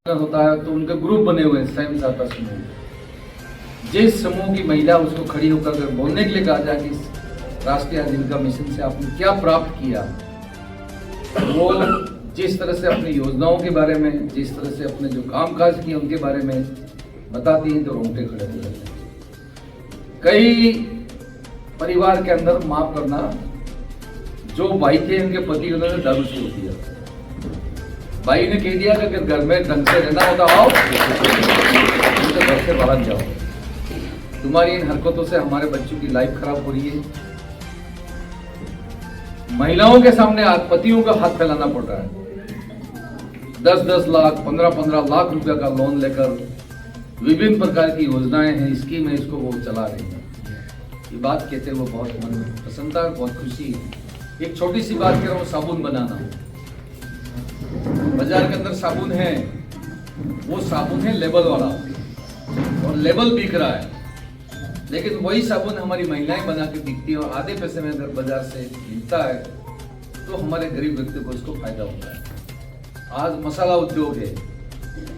होता है तो उनके ग्रुप बने हुए हैं स्वयं सहायता समूह। जिस समूह की महिला उसको खड़ी होकर अगर बोलने के लिए कहा जाए कि राष्ट्रीय आजीविका मिशन से आपने क्या प्राप्त किया, वो जिस तरह से अपनी योजनाओं के बारे में, जिस तरह से अपने जो कामकाज किए उनके बारे में बताती हैं तो रोंगटे खड़े हो जाते हैं। कई परिवार के अंदर, माफ करना, जो भाई थे उनके पति उन्होंने दारू से रोक दिया। भाई ने कह दिया कि अगर घर में ढंग से रहना होता आओ, तो घर से बाहर जाओ। तुम्हारी इन हरकतों से हमारे बच्चों की लाइफ खराब हो रही है। महिलाओं के सामने पतियों का हाथ फैलाना पड़ रहा है। 10-10 लाख, 15-15 लाख रुपए का लोन लेकर विभिन्न प्रकार की योजनाएं हैं, स्कीम है, इसको वो चला रहे हैं। ये बात कहते हैं वो बहुत मन में प्रसन्नता, बहुत खुशी है। एक छोटी सी बात कह रहा हूँ, साबुन बनाना। बाजार के अंदर साबुन है, वो साबुन है लेबल वाला, और लेबल बिक रहा है, लेकिन वही साबुन हमारी महिलाएं बना के बिकती है और आधे पैसे में अगर बाजार से मिलता है तो हमारे गरीब व्यक्ति को इसको फायदा होता है। आज मसाला उद्योग है,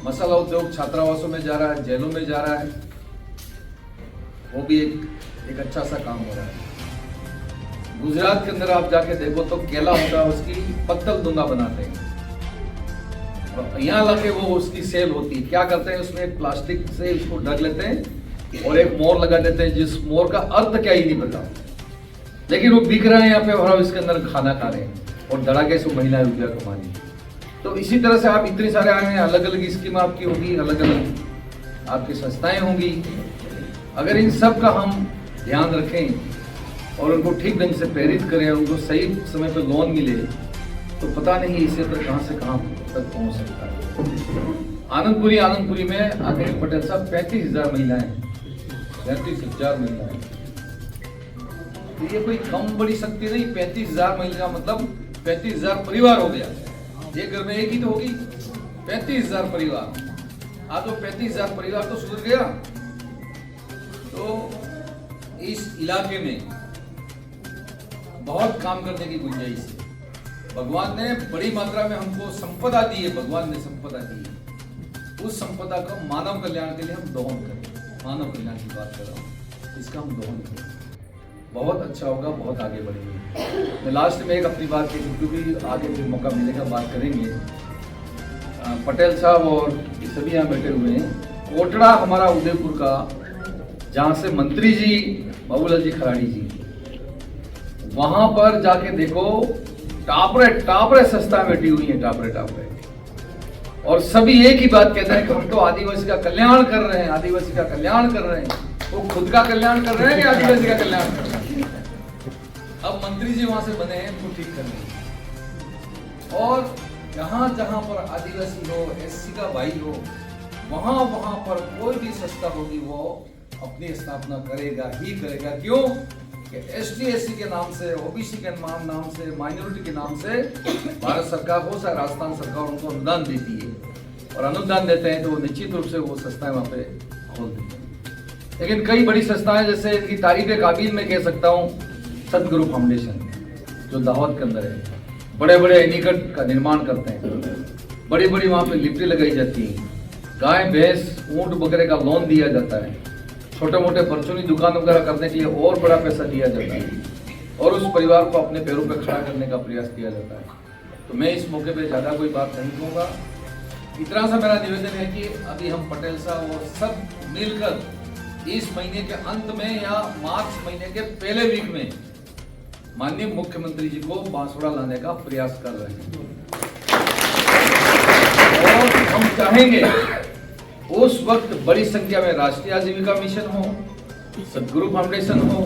मसाला उद्योग छात्रावासों में जा रहा है, जेलों में जा रहा है, वो भी एक अच्छा सा काम हो रहा है। गुजरात के अंदर आप जाके देखो तो केला होता है, उसकी पत्तल दूंगा बनाते हैं, यहाँ लाके वो उसकी सेल होती है। क्या करते हैं, उसमें एक प्लास्टिक से इसको ढक लेते हैं और एक मोर लगा देते हैं, जिस मोर का अर्थ क्या ही नहीं पता, लेकिन वो बिक रहा है यहाँ पे और इसके अंदर खाना खा रहे हैं और धड़ाके से महिलाएं रुपया कमा रही हैं। तो इसी तरह से आप इतने सारे आए हैं, अलग अलग स्कीम आपकी होगी, अलग अलग आपकी संस्थाएं होंगी। अगर इन सब का हम ध्यान रखें और उनको ठीक ढंग से प्रेरित करें, उनको सही समय पर लोन मिले, तो पता नहीं इससे तो कहां से कहां तक पहुंच सकता है। आनंदपुरी में आदरणीय पटेल साहब 35,000 महिलाएं, 35,000 महिलाएं, तो ये कोई कम बड़ी शक्ति नहीं। 35,000 महिला का मतलब 35,000 परिवार हो गया। एक घर में एक ही तो होगी, 35,000 परिवार। आज वो 35,000 परिवार तो सुधर गया। तो इस इलाके में बहुत काम करने की गुंजाइश है। भगवान ने बड़ी मात्रा में हमको संपदा दी है, भगवान ने संपदा दी है। उस संपदा को मानव कल्याण के लिए हम दोहन करें। मानव कल्याण की बात कर रहा हूँ, इसका हम दोहन करें, बहुत अच्छा होगा, बहुत आगे बढ़ेंगे। मैं लास्ट में एक अपनी बात कही, क्योंकि आगे भी मौका मिलेगा बात करेंगे। पटेल साहब और सभी यहाँ बैठे हुए हैं। कोटड़ा हमारा उदयपुर का, जहाँ से मंत्री जी बाबूलाल जी खराड़ी जी, वहां पर जाके देखो, टापरे सस्ता बैठी हुई है, टापरे। और सभी एक ही बात कहते हैं कि हम तो आदिवासी का कल्याण कर रहे हैं, आदिवासी का कल्याण कर रहे हैं। वो खुद का कल्याण कर रहे हैं कि आदिवासी का कल्याण कर रहे हैं? अब मंत्री जी वहां से बने हैं तो ठीक करने, और जहां जहां पर आदिवासी हो, एससी का भाई हो, वहां पर कोई भी संस्था होगी वो अपनी स्थापना करेगा ही करेगा। क्यों? एसटी एससी के नाम से, ओबीसी के नाम से, माइनॉरिटी के नाम से भारत सरकार हो, चाहे राजस्थान सरकार उनको अनुदान देती है, और अनुदान देते हैं तो वो निश्चित रूप से वो संस्थाएं वहां पे खोल देती हैं। लेकिन कई बड़ी संस्थाएं, जैसे इनकी तारीफ काबिल में कह सकता हूँ, सदगुरु फाउंडेशन जो दाहोद के अंदर है, बड़े बड़े एनीकट का निर्माण करते हैं, बड़ी बड़ी वहां पे लिफ्टें लगाई जाती है, गाय भैंस ऊंट बकरे का लोन दिया जाता है, छोटे मोटे परचूनी दुकान वगैरह करने के लिए और बड़ा पैसा दिया जाता है, और उस परिवार को अपने पैरों पर खड़ा करने का प्रयास किया जाता है। तो मैं इस मौके पे ज़्यादा कोई बात नहीं कहूँगा। इतना सा मेरा निवेदन है कि अभी हम पटेल साहब और सब मिलकर इस महीने के अंत में या मार्च महीने के पहले वीक में माननीय मुख्यमंत्री जी को बांसुड़ा लाने का प्रयास कर रहे हैं, और हम चाहेंगे उस वक्त बड़ी संख्या में राष्ट्रीय आजीविका मिशन हो, सदगुरु फाउंडेशन हो,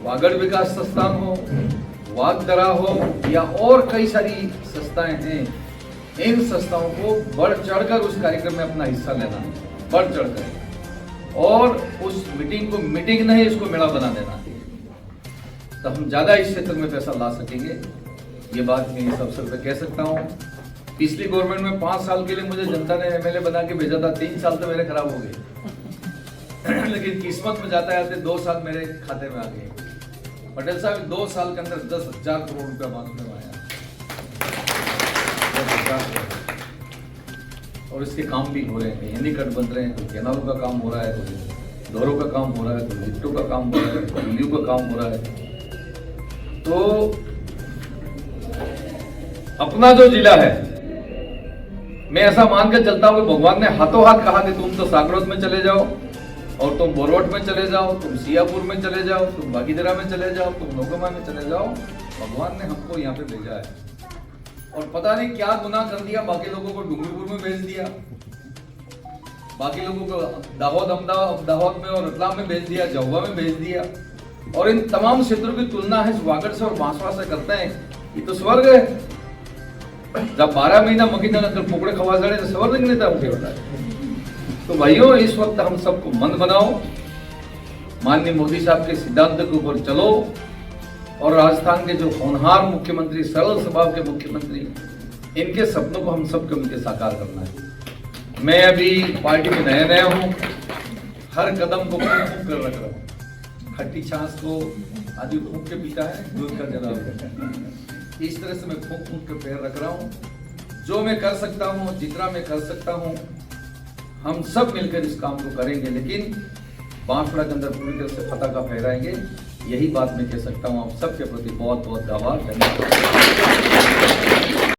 वागड़ विकास संस्थान हो, वागदरा हो, या और कई सारी संस्थाएं हैं। इन संस्थाओं को बढ़ चढ़कर उस कार्यक्रम में अपना हिस्सा लेना है, बढ़ चढ़कर, और उस मीटिंग को मीटिंग नहीं, इसको मेला बना देना है, तो हम ज्यादा इस क्षेत्र में पैसा ला सकेंगे। ये बात मैं इस अवसर पर कह सकता हूँ। पिछली गवर्नमेंट में 5 साल के लिए मुझे जनता ने एमएलए बना के भेजा था, 3 साल तो मेरे खराब हो गए लेकिन किस्मत में जाता है 2 साल मेरे खाते में आ गए। पटेल साहब 2 साल के अंदर 10,000 करोड़ रुपया बांसुड़ा में आया। और इसके काम भी हो रहे हैं, हैंडीकट बन रहे हैं, कोई कैनालों का काम हो रहा है, कोई डोरों का काम हो रहा है, कोई लिफ्टों का काम हो रहा है, कोई पुलियों का काम हो रहा है। तो अपना जो जिला है, मैं ऐसा मानकर चलता हूं कि भगवान ने हाथों हाथ कहा कि तुम तो साकरोत में चले जाओ, और तुम बोरवट में चले जाओ, तुम सियापुर में चले जाओ, तुम बागीदरा में चले जाओ, तुम नौगमा में चले जाओ। भगवान ने हमको यहाँ पे भेजा है, और पता नहीं क्या गुनाह कर दिया, बाकी लोगों को डूंगरपुर में भेज दिया, बाकी लोगों को दाहोद दाहोद में और रतलाम में भेज दिया, जहुआ में भेज दिया। और इन तमाम क्षेत्रों की तुलना है वागड़ से और बांसवाड़ा से करते हैं, ये तो स्वर्ग है। जब 12 महीना मकी नगर पोकड़े खवा जाए तो स्वर्ग नहीं था मुझे बताया। तो भाइयों, इस वक्त हम सबको मन बनाओ, माननीय मोदी साहब के सिद्धांत के ऊपर चलो, और राजस्थान के जो होनहार मुख्यमंत्री, सरल स्वभाव के मुख्यमंत्री, इनके सपनों को हम सबको मिलकर साकार करना है। मैं अभी पार्टी में नया हूँ, हर कदम को फूंक कर रख रहा हूँ। खट्टी छाछ को आदमी फूंक के पीता है, दूध का जलाव। इस तरह से मैं फूंक के पैर रख रहा हूँ। जो मैं कर सकता हूँ, जितना मैं कर सकता हूँ, हम सब मिलकर इस काम को करेंगे, लेकिन बांसवाड़ा के अंदर पूरी तरह से पताका फहराएंगे। यही बात मैं कह सकता हूँ। आप सबके प्रति बहुत बहुत आभार, धन्यवाद।